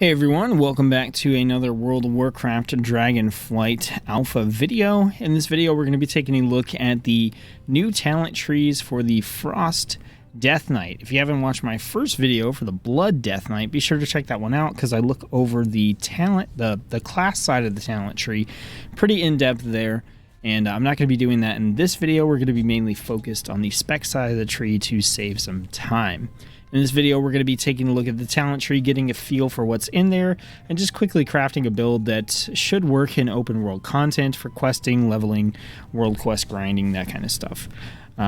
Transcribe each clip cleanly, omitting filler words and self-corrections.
Hey everyone, welcome back to another World of Warcraft Dragonflight Alpha video. In this video we're going to be taking a look at the new talent trees for the Frost Death Knight. If you haven't watched my first video for the Blood Death Knight, be sure to check that one out because I look over the talent, the class side of the talent tree pretty in-depth there. And I'm not going to be doing that in this video. We're going to be mainly focused on the spec side of the tree to save some time. In this video, we're going to be taking a look at the talent tree, getting a feel for what's in there, and just quickly crafting a build that should work in open world content for questing, leveling, world quest grinding, that kind of stuff.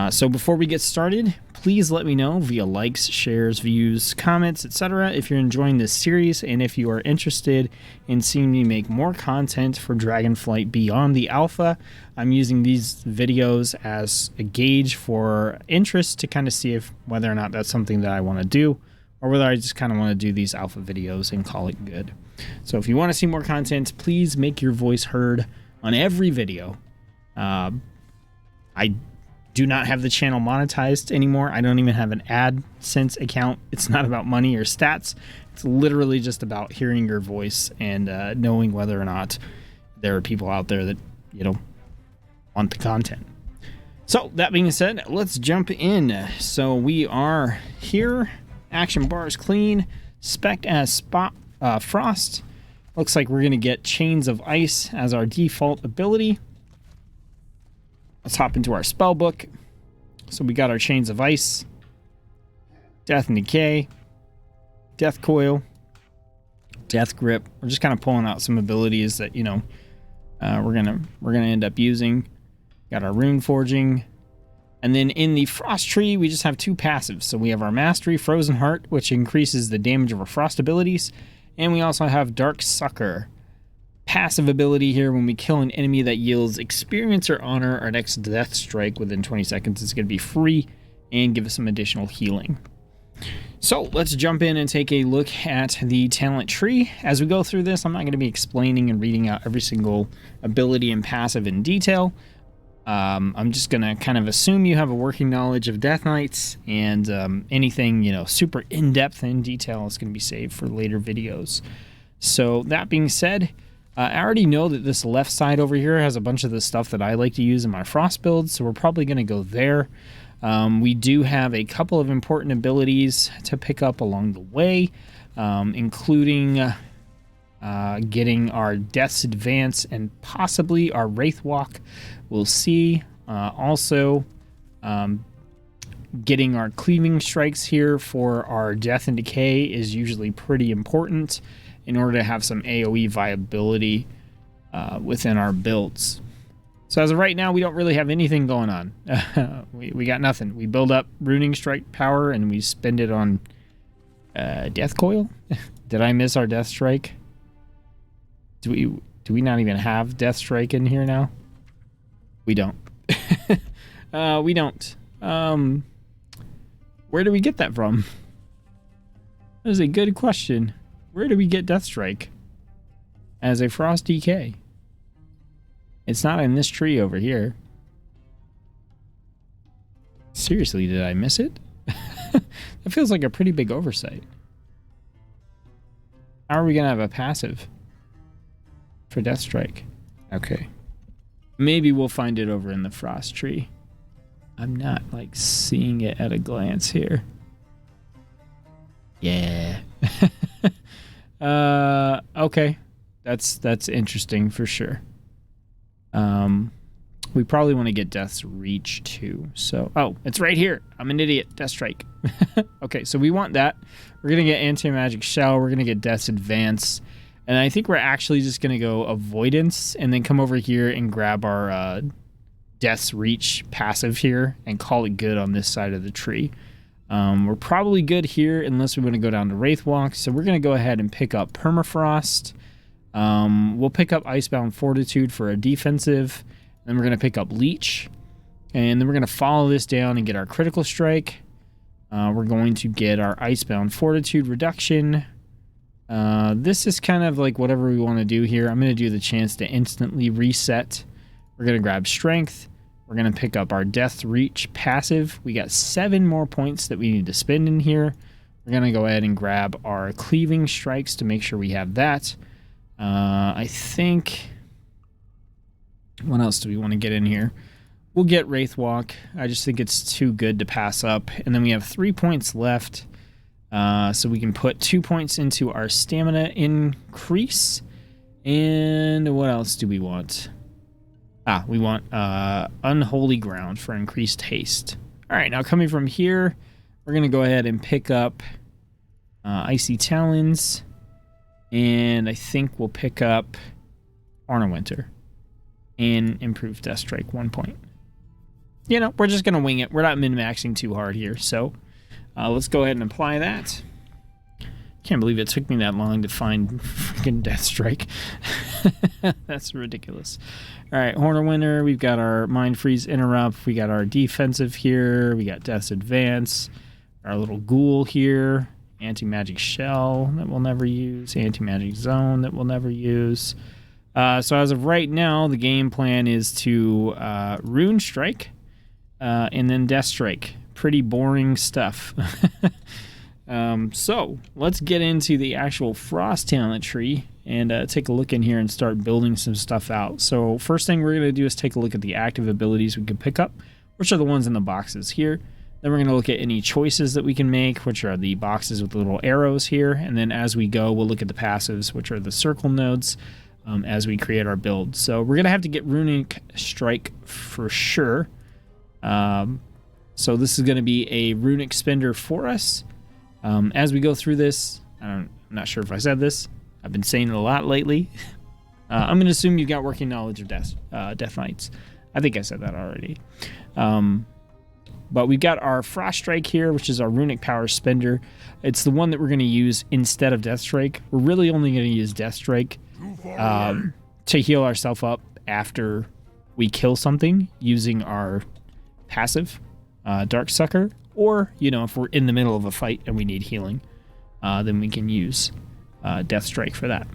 So before we get started, please let me know via likes, shares, views, comments, etc. if you're enjoying this series and if you are interested in seeing me make more content for Dragonflight beyond the alpha. I'm using these videos as a gauge for interest to kind of see if whether or not that's something that I want to do or whether I just kind of want to do these alpha videos and call it good. So if you want to see more content, please make your voice heard on every video. I do not have the channel monetized anymore. I don't even have an AdSense account. It's not about money or stats. It's literally just about hearing your voice and knowing whether or not there are people out there that, you know, want the content. So that being said, let's jump in. So we are here. Action bar is clean. Spec as Frost. Looks like we're going to get Chains of Ice as our default ability. Let's hop into our spell book. So we got our Chains of Ice, Death and Decay, Death Coil, Death Grip. We're just kind of pulling out some abilities that, you know, we're gonna end up using. Got our Rune Forging, and then in the Frost tree we just have two passives. So we have our Mastery Frozen Heart, which increases the damage of our Frost abilities, and we also have Dark Sucker. Passive ability here: when we kill an enemy that yields experience or honor, our next death strike within 20 seconds is going to be free and give us some additional healing. So let's jump in and take a look at the talent tree. As we go through this, I'm not going to be explaining and reading out every single ability and passive in detail. I'm just going to kind of assume you have a working knowledge of Death Knights, and anything, you know, super in-depth in detail is going to be saved for later videos. So that being said, I already know that this left side over here has a bunch of the stuff that I like to use in my Frost builds, so we're probably going to go there. We do have a couple of important abilities to pick up along the way, including getting our Death's Advance and possibly our Wraith Walk. We'll see. Also, getting our Cleaving Strikes here for our Death and Decay is usually pretty important in order to have some AoE viability within our builds. So as of right now, we don't really have anything going on. we got nothing. We build up Runing Strike power and we spend it on Death Coil. Did I miss our Death Strike? Do we not even have Death Strike in here now? We don't. We don't. Where do we get that from? That is a good question. Where do we get Death Strike as a Frost DK? It's not in this tree over here. Seriously, did I miss it? That feels like a pretty big oversight. How are we going to have a passive for Death Strike? Okay. Maybe we'll find it over in the Frost tree. I'm not, like, seeing it at a glance here. Yeah. Okay. That's interesting for sure. We probably want to get Death's Reach too. So, oh, it's right here. I'm an idiot. Death Strike. Okay, so we want that. We're going to get Anti-Magic Shell. We're going to get Death's Advance. And I think we're actually just going to go Avoidance and then come over here and grab our Death's Reach passive here and call it good on this side of the tree. We're probably good here unless we want to go down to Wraith Walk. So we're going to go ahead and pick up Permafrost. We'll pick up Icebound Fortitude for a defensive. Then we're going to pick up Leech. And then we're going to follow this down and get our Critical Strike. We're going to get our Icebound Fortitude reduction. This is kind of like whatever we want to do here. I'm going to do the chance to instantly reset. We're going to grab Strength. We're going to pick up our Death Reach passive. We got 7 more points that we need to spend in here. We're going to go ahead and grab our cleaving strikes to make sure we have that. I think... What else do we want to get in here? We'll get Wraith Walk. I just think it's too good to pass up. And then we have 3 points left. So we can put 2 points into our stamina increase. And what else do we want? We want Unholy Ground for increased haste. All right, now coming from here, we're going to go ahead and pick up Icy Talons. And I think we'll pick up Honor Winter. And improve Death Strike 1 point. You know, we're just going to wing it. We're not min-maxing too hard here. So let's go ahead and apply that. Can't believe it took me that long to find freaking Death Strike. That's ridiculous. All right, Horner Winter. We've got our Mind Freeze Interrupt. We got our defensive here. We got Death's Advance. Our little Ghoul here. Anti-Magic Shell that we'll never use. Anti-Magic Zone that we'll never use. So as of right now, the game plan is to Rune Strike and then Death Strike. Pretty boring stuff. So let's get into the actual Frost talent tree and take a look in here and start building some stuff out. So first thing we're going to do is take a look at the active abilities we can pick up, which are the ones in the boxes here. Then we're going to look at any choices that we can make, which are the boxes with the little arrows here. And then as we go, we'll look at the passives, which are the circle nodes. As we create our build. So we're going to have to get Runic Strike for sure. So this is going to be a Runic Spender for us. As we go through this, I'm not sure if I said this. I've been saying it a lot lately. I'm going to assume you've got working knowledge of Death Knights. I think I said that already. But we've got our Frost Strike here, which is our Runic Power Spender. It's the one that we're going to use instead of Death Strike. We're really only going to use Death Strike to heal ourselves up after we kill something using our passive, Dark Sucker, or, you know, if we're in the middle of a fight and we need healing, then we can use Death Strike for that.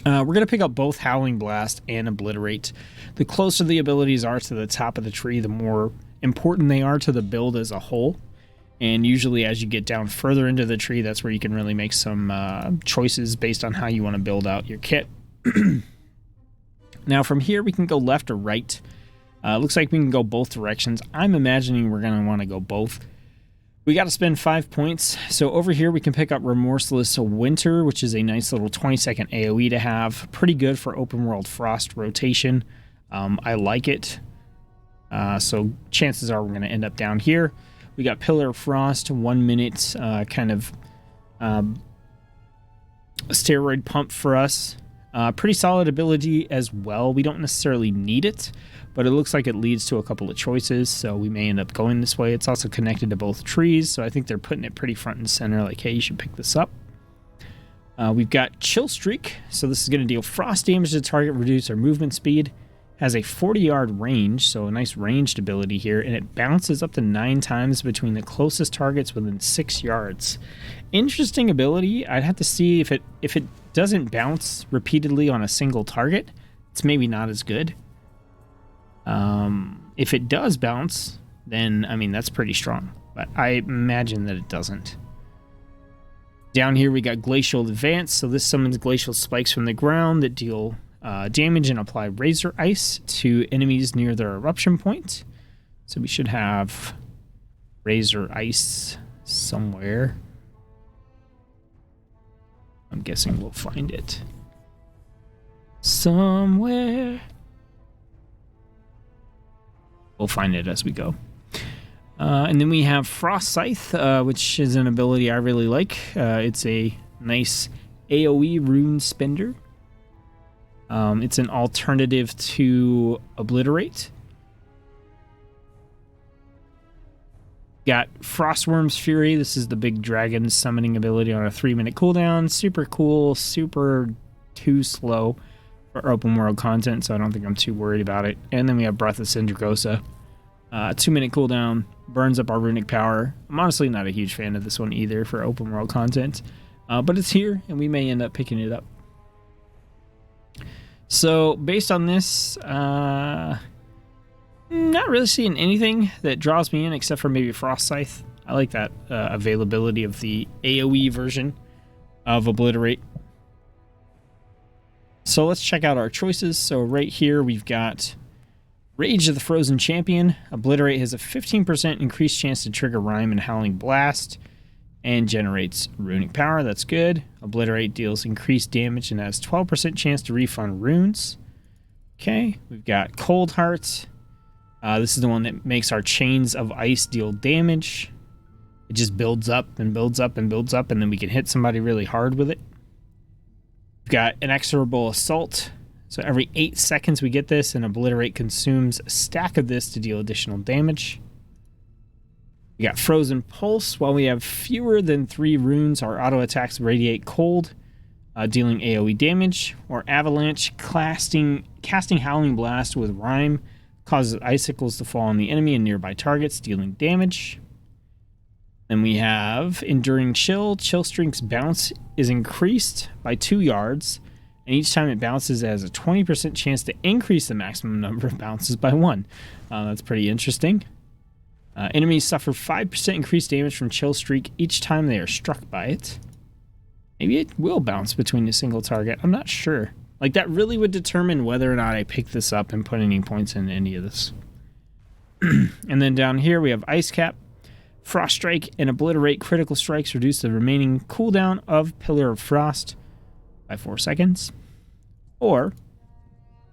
We're going to pick up both Howling Blast and Obliterate. The closer the abilities are to the top of the tree, the more important they are to the build as a whole. And usually as you get down further into the tree, that's where you can really make some choices based on how you want to build out your kit. Now from here, we can go left or right. Looks like we can go both directions. I'm imagining we're going to want to go both. We got to spend 5 points. So over here, we can pick up Remorseless Winter, which is a nice little 20-second AoE to have. Pretty good for open world Frost rotation. I like it. So chances are we're going to end up down here. We got Pillar of Frost, 1 minute kind of steroid pump for us. Pretty solid ability as well. We don't necessarily need it, but it looks like it leads to a couple of choices, so we may end up going this way. It's also connected to both trees, so I think they're putting it pretty front and center, like, hey, you should pick this up. We've got Chill Streak, so this is going to deal frost damage to the target, reduce our movement speed. Has a 40-yard range, so a nice ranged ability here, and it bounces up to 9 times between the closest targets within 6 yards. Interesting ability. I'd have to see if it doesn't bounce repeatedly on a single target, it's maybe not as good. If it does bounce, then, I mean, that's pretty strong, but I imagine that it doesn't. Down here, we got Glacial Advance, so this summons glacial spikes from the ground that deal damage and apply Razor Ice to enemies near their eruption point. So we should have Razor Ice somewhere. I'm guessing we'll find it somewhere. We'll find it as we go. And then we have Frost Scythe, which is an ability I really like. It's a nice AoE rune spender. It's an alternative to Obliterate. Got Frostworm's Fury. This is the big dragon summoning ability on a 3-minute cooldown. Super cool, super too slow for open world content, so I don't think I'm too worried about it. And then we have Breath of Sindragosa. 2-minute cooldown, burns up our runic power. I'm honestly not a huge fan of this one either for open world content, but it's here, and we may end up picking it up. So, based on this, not really seeing anything that draws me in except for maybe Frost Scythe. I like that availability of the AoE version of Obliterate. So let's check out our choices. So right here we've got Rage of the Frozen Champion. Obliterate has a 15% increased chance to trigger Rime and Howling Blast and generates runic power. That's good. Obliterate deals increased damage and has 12% chance to refund runes. Okay, we've got Cold Heart. This is the one that makes our Chains of Ice deal damage. It just builds up and builds up and builds up, and then we can hit somebody really hard with it. We've got Inexorable Assault. So every 8 seconds we get this, and Obliterate consumes a stack of this to deal additional damage. We got Frozen Pulse. While we have fewer than 3 runes, our auto attacks radiate cold, dealing AoE damage. Or Avalanche, casting Howling Blast with Rime causes icicles to fall on the enemy and nearby targets, dealing damage. Then we have Enduring Chill. Chill Streak's bounce is increased by 2 yards, and each time it bounces, it has a 20% chance to increase the maximum number of bounces by 1. That's pretty interesting. Enemies suffer 5% increased damage from Chill Streak each time they are struck by it. Maybe it will bounce between a single target. I'm not sure. Like, that really would determine whether or not I pick this up and put any points in any of this. And then down here we have Ice Cap. Frost Strike and Obliterate critical strikes reduce the remaining cooldown of Pillar of Frost by 4 seconds. Or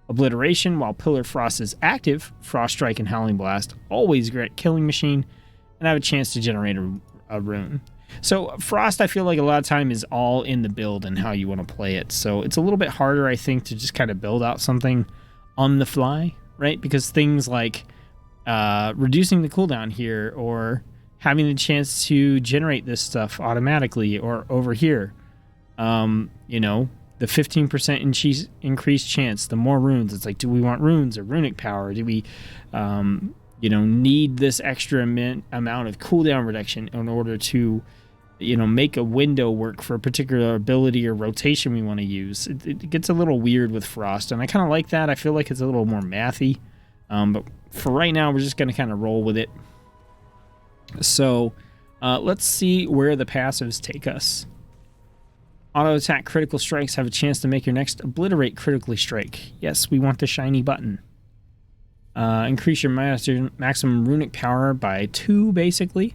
Obliteration, while Pillar of Frost is active, Frost Strike and Howling Blast always grant Killing Machine and have a chance to generate a rune. So Frost, I feel like a lot of time is all in the build and how you want to play it. So it's a little bit harder, I think, to just kind of build out something on the fly, right? Because things like reducing the cooldown here, or having the chance to generate this stuff automatically, or over here, you know, the 15% increased chance, the more runes. It's like, do we want runes or runic power? Do we, you know, need this extra amount of cooldown reduction in order to, you know, make a window work for a particular ability or rotation we want to use? It gets a little weird with Frost, and I kind of like that. I feel like it's a little more mathy. But for right now, we're just going to kind of roll with it. So let's see where the passives take us. Auto attack critical strikes have a chance to make your next Obliterate critically strike. Yes, we want the shiny button. Increase your maximum runic power by 2, basically.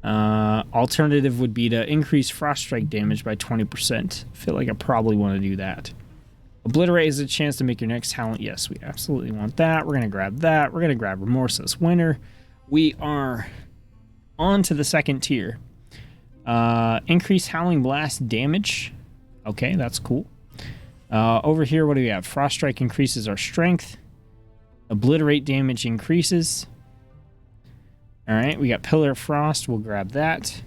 Alternative would be to increase Frost Strike damage by 20%. I feel like I probably want to do that. Obliterate is a chance to make your next talent. Yes, we absolutely want that. We're going to grab that. We're going to grab Remorseless Winter. We are on to the second tier. Increase Howling Blast damage. Okay, that's cool. Over here, what do we have? Frost Strike increases our strength. Obliterate damage increases. Alright, we got Pillar of Frost. We'll grab that.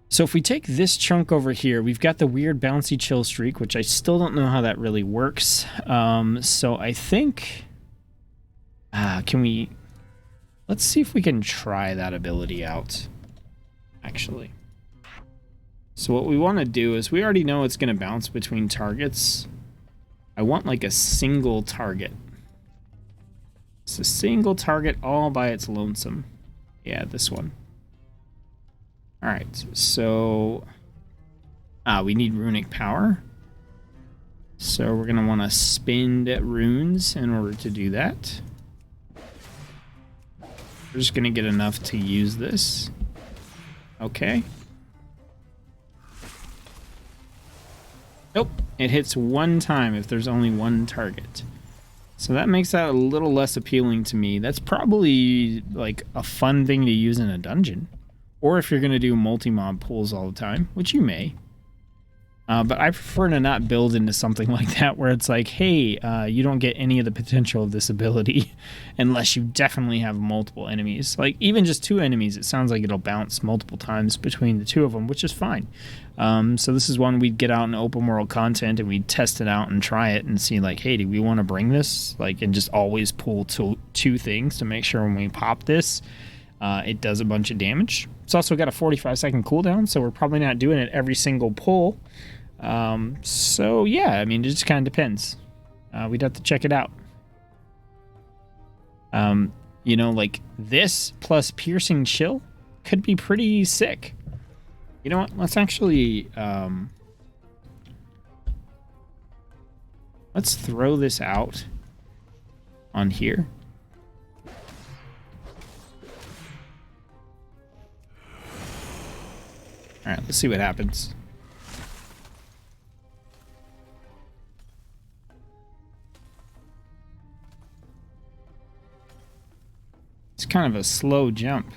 So if we take this chunk over here, we've got the weird bouncy Chill Streak, which I still don't know how that really works. So I think... can we... Let's see if we can try that ability out, actually. So what we want to do is, we already know it's going to bounce between targets. I want like a single target. It's a single target all by its lonesome. Yeah, this one. Alright, so... we need runic power. So we're going to want to spend runes in order to do that. We're just going to get enough to use this. Okay. Nope, it hits 1 time if there's only 1 target. So that makes that a little less appealing to me. That's probably like a fun thing to use in a dungeon. Or if you're going to do multi-mob pulls all the time, which you may. But I prefer to not build into something like that where it's like, hey, you don't get any of the potential of this ability unless you definitely have multiple enemies. Like, even just 2 enemies, it sounds like it'll bounce multiple times between the 2 of them, which is fine. So this is one we'd get out in open world content and we'd test it out and try it and see, like, hey, do we want to bring this? Like, and just always pull 2 things to make sure when we pop this, it does a bunch of damage. It's also got a 45-second cooldown, so we're probably not doing it every single pull. So yeah, I mean, it just kind of depends. We'd have to check it out. You know, like this plus piercing chill could be pretty sick. You know what? Let's actually let's throw this out on here. All right, let's see what happens. It's kind of a slow jump.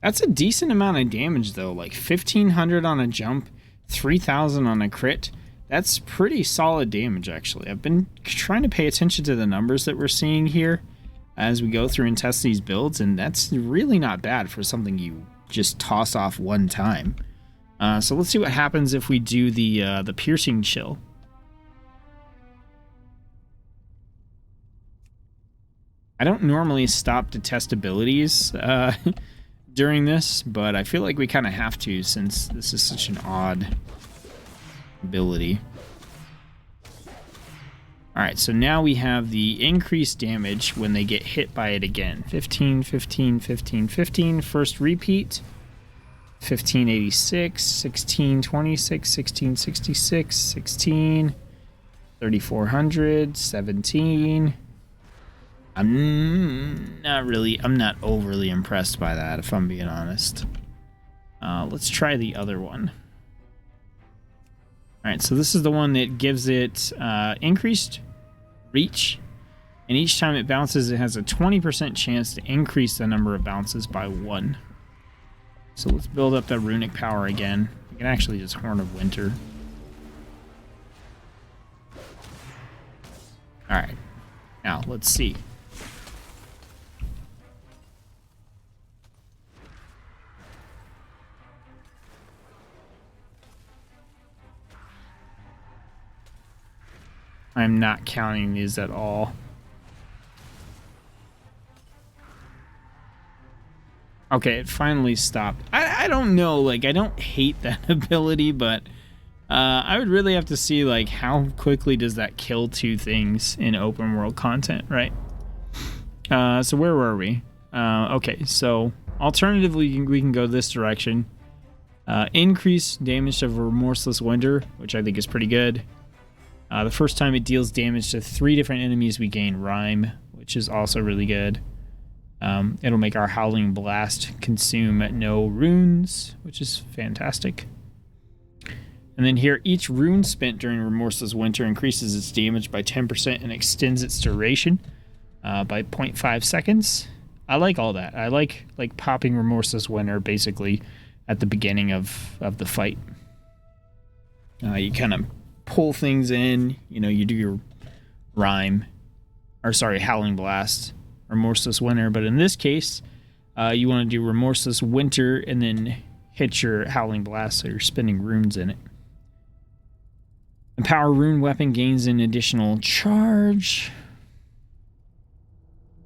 That's a decent amount of damage, though. Like 1,500 on a jump, 3,000 on a crit. That's pretty solid damage, actually. I've been trying to pay attention to the numbers that we're seeing here as we go through and test these builds, and that's really not bad for something you just toss off one time. So let's see what happens if we do the piercing chill. I don't normally stop to test abilities during this, but I feel like we kind of have to since this is such an odd ability. Alright, so now we have the increased damage when they get hit by it again. 15, 15, 15, 15. First repeat. 1586, 1626, 1666, 16, 3400, 17. I'm not overly impressed by that, if I'm being honest. Let's try the other one. Alright, so this is the one that gives it increased reach, and each time it bounces, it has a 20% chance to increase the number of bounces by 1. So let's build up that runic power again. We can actually just Horn of Winter. Alright, now let's see. I'm not counting these at all. Okay, it finally stopped. I don't know, like, I don't hate that ability, but I would really have to see, like, how quickly does that kill two things in open world content, right? So where were we? Okay, so alternatively, we can go this direction. Increase damage of Remorseless Winter, which I think is pretty good. The first time it deals damage to 3 different enemies, we gain Rhyme, which is also really good. It'll make our Howling Blast consume no runes, which is fantastic. And then here, each rune spent during Remorseless Winter increases its damage by 10% and extends its duration by 0.5 seconds. I like all that. I like popping Remorseless Winter basically at the beginning of the fight. You kind of pull things in, you know, you do your Howling Blast, Remorseless Winter, but in this case, you want to do Remorseless Winter and then hit your Howling Blast, so you're spending runes in it. Empower Rune Weapon gains an additional charge.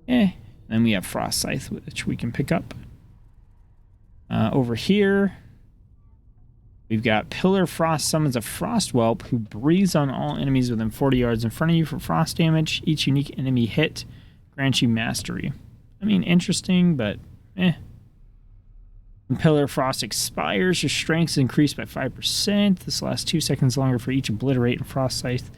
Then we have Frost Scythe, which we can pick up. Over here, we've got Pillar Frost summons a Frost Whelp who breathes on all enemies within 40 yards in front of you for frost damage. Each unique enemy hit grants you mastery. I mean, interesting, but eh. When Pillar Frost expires, your strength is increased by 5%. This lasts 2 seconds longer for each Obliterate and Frost Scythe.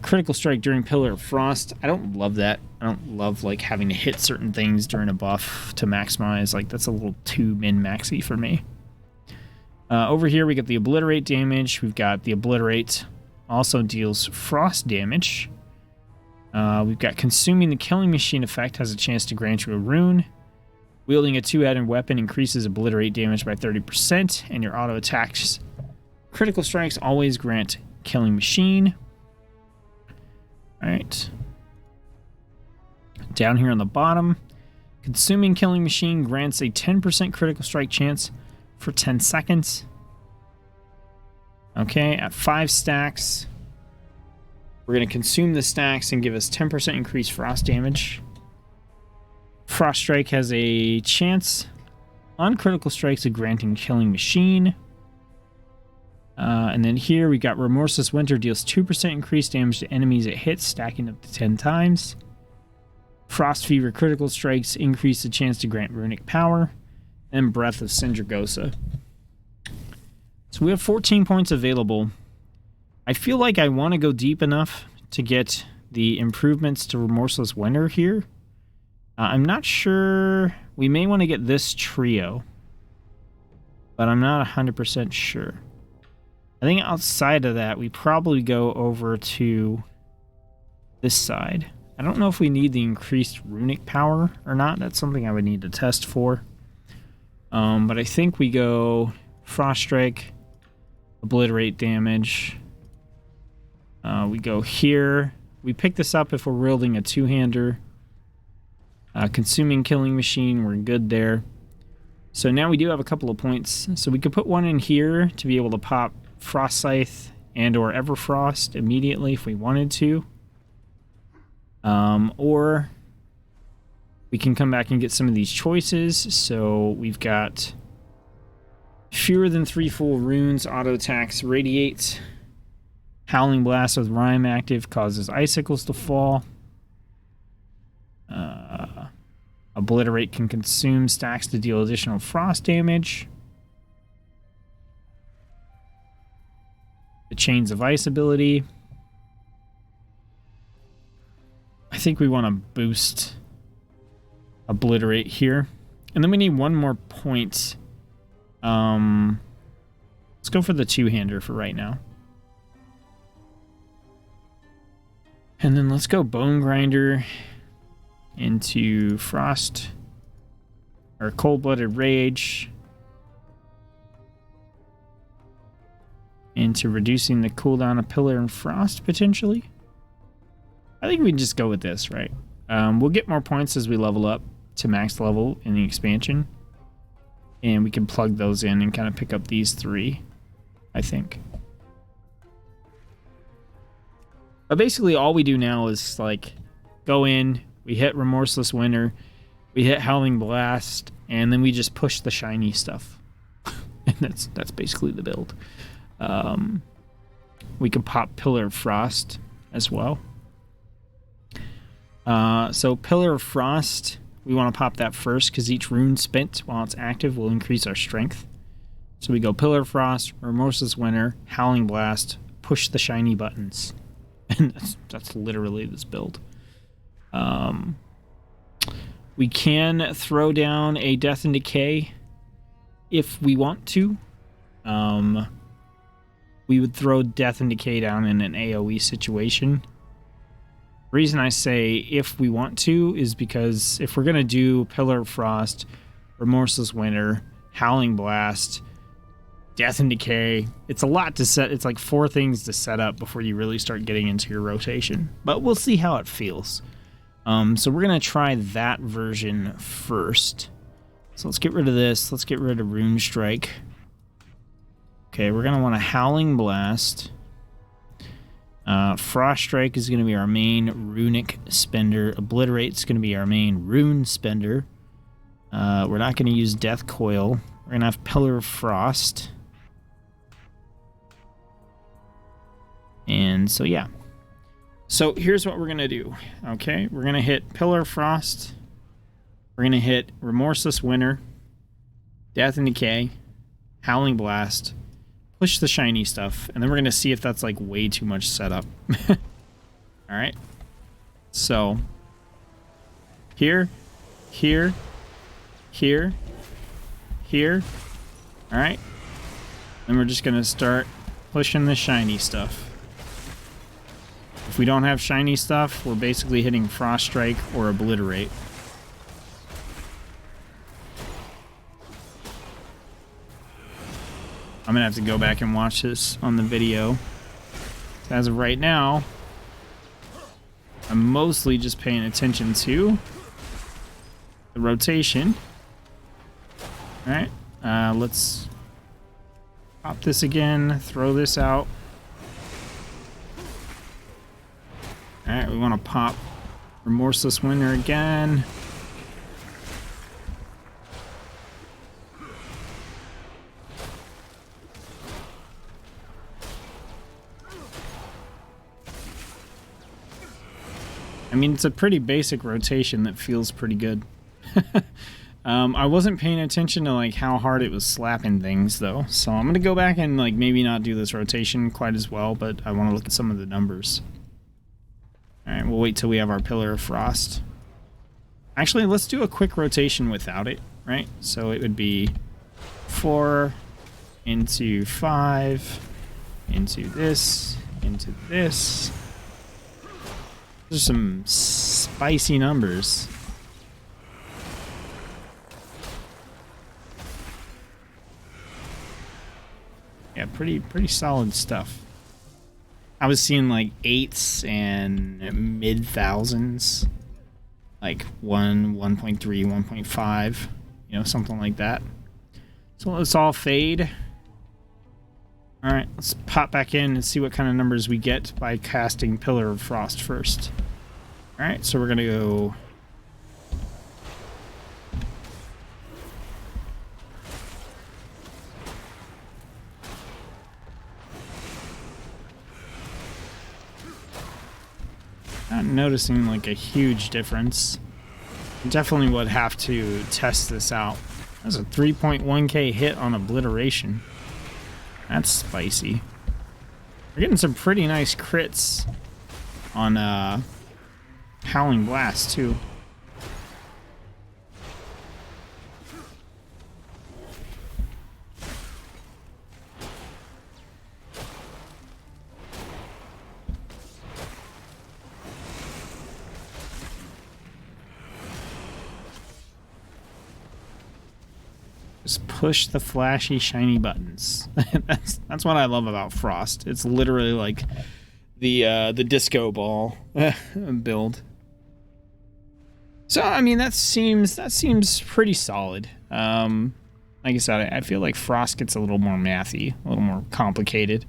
Critical Strike during Pillar of Frost. I don't love that. I don't love, like, having to hit certain things during a buff to maximize. Like, that's a little too min-maxy for me. Over here, we got the Obliterate damage. We've got the Obliterate also deals frost damage. We've got Consuming the Killing Machine effect has a chance to grant you a rune. Wielding a two-headed weapon increases Obliterate damage by 30%, and your auto attacks. Critical strikes always grant Killing Machine. Alright. Down here on the bottom, Consuming Killing Machine grants a 10% critical strike chance for 10 seconds. Okay, at 5 stacks, we're going to consume the stacks and give us 10% increased frost damage. Frost Strike has a chance on critical strikes of granting Killing Machine. And then here we got Remorseless Winter deals 2% increased damage to enemies it hits, stacking up to 10 times. Frost Fever critical strikes increase the chance to grant runic power. And Breath of Sindragosa. So we have 14 points available. I feel like I want to go deep enough to get the improvements to Remorseless Winter here. I'm not sure. We may want to get this trio, but I'm not 100% sure. I think outside of that, we probably go over to this side. I don't know if we need the increased runic power or not. That's something I would need to test for. But I think we go Frost Strike, Obliterate damage. We go here. We pick this up if we're wielding a two-hander. Consuming Killing Machine, we're good there. So now we do have a couple of points. So we could put one in here to be able to pop Frost Scythe and or Everfrost immediately if we wanted to. Or we can come back and get some of these choices. So we've got fewer than 3 full runes, auto attacks, radiate. Howling Blast with Rhyme active causes icicles to fall. Obliterate can consume stacks to deal additional frost damage. The Chains of Ice ability. I think we want to boost Obliterate here. And then we need one more point. Let's go for the two-hander for right now. And then let's go Bone Grinder into Frost or Cold-Blooded Rage into reducing the cooldown of Pillar and Frost potentially. I think we can just go with this, right? We'll get more points as we level up to max level in the expansion, and we can plug those in and kind of pick up these three, I think. But basically all we do now is like go in, we hit Remorseless Winter, we hit Howling Blast, and then we just push the shiny stuff. And that's basically the build. We can pop Pillar of Frost as well. So Pillar of Frost, we want to pop that first because each rune spent while it's active will increase our strength. So we go Pillar of Frost, Remorseless Winter, Howling Blast, push the shiny buttons. And that's literally this build. We can throw down a Death and Decay if we want to. We would throw Death and Decay down in an AoE situation. The reason I say if we want to is because if we're going to do Pillar of Frost, Remorseless Winter, Howling Blast, Death and Decay, it's a lot to set. It's like 4 things to set up before you really start getting into your rotation. But we'll see how it feels. So we're going to try that version first. So let's get rid of this. Let's get rid of Rune Strike. Okay, we're going to want a Howling Blast. Frost Strike is going to be our main runic spender. Obliterate's going to be our main rune spender. We're not going to use Death Coil. We're going to have Pillar of Frost. And so, yeah. So here's what we're going to do. Okay, we're going to hit Pillar of Frost. We're going to hit Remorseless Winter, Death and Decay, Howling Blast, push the shiny stuff, and then we're going to see if that's like way too much setup. Alright. So, here, here, here, here. Alright. Then we're just going to start pushing the shiny stuff. If we don't have shiny stuff, we're basically hitting Frost Strike or Obliterate. I'm going to have to go back and watch this on the video. As of right now, I'm mostly just paying attention to the rotation. Alright, let's pop this again, throw this out. Alright, we want to pop Remorseless Winter again. mean, it's a pretty basic rotation that feels pretty good. I wasn't paying attention to like how hard it was slapping things though, so I'm gonna go back and like maybe not do this rotation quite as well, but I want to look at some of the numbers. All right, we'll wait till we have our Pillar of Frost. Actually, let's do a quick rotation without it, right? So it would be 4 into 5 into this into this. Those are some spicy numbers. Yeah, pretty solid stuff. I was seeing like 8s and mid thousands, like 1.3, 1.5, you know, something like that. So let's all fade. All right, let's pop back in and see what kind of numbers we get by casting Pillar of Frost first. All right, so we're gonna go. Not noticing like a huge difference. Definitely would have to test this out. That's a 3.1k hit on Obliteration. That's spicy. We're getting some pretty nice crits on Howling Blast too. Just push the flashy, shiny buttons. that's what I love about Frost. It's literally like the disco ball build. So I mean that seems pretty solid. Like I said, I feel like Frost gets a little more mathy, a little more complicated.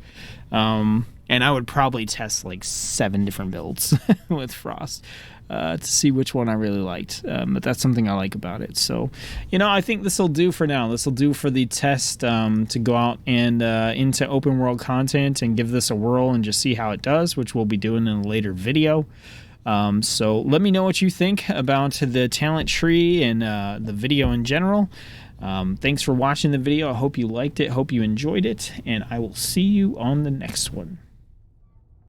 And I would probably test like 7 different builds with Frost to see which one I really liked. But that's something I like about it. So, you know, I think this will do for now. This will do for the test to go out and into open world content and give this a whirl and just see how it does, which we'll be doing in a later video. So let me know what you think about the talent tree and the video in general. Thanks for watching the video. I hope you liked it. Hope you enjoyed it. And I will see you on the next one.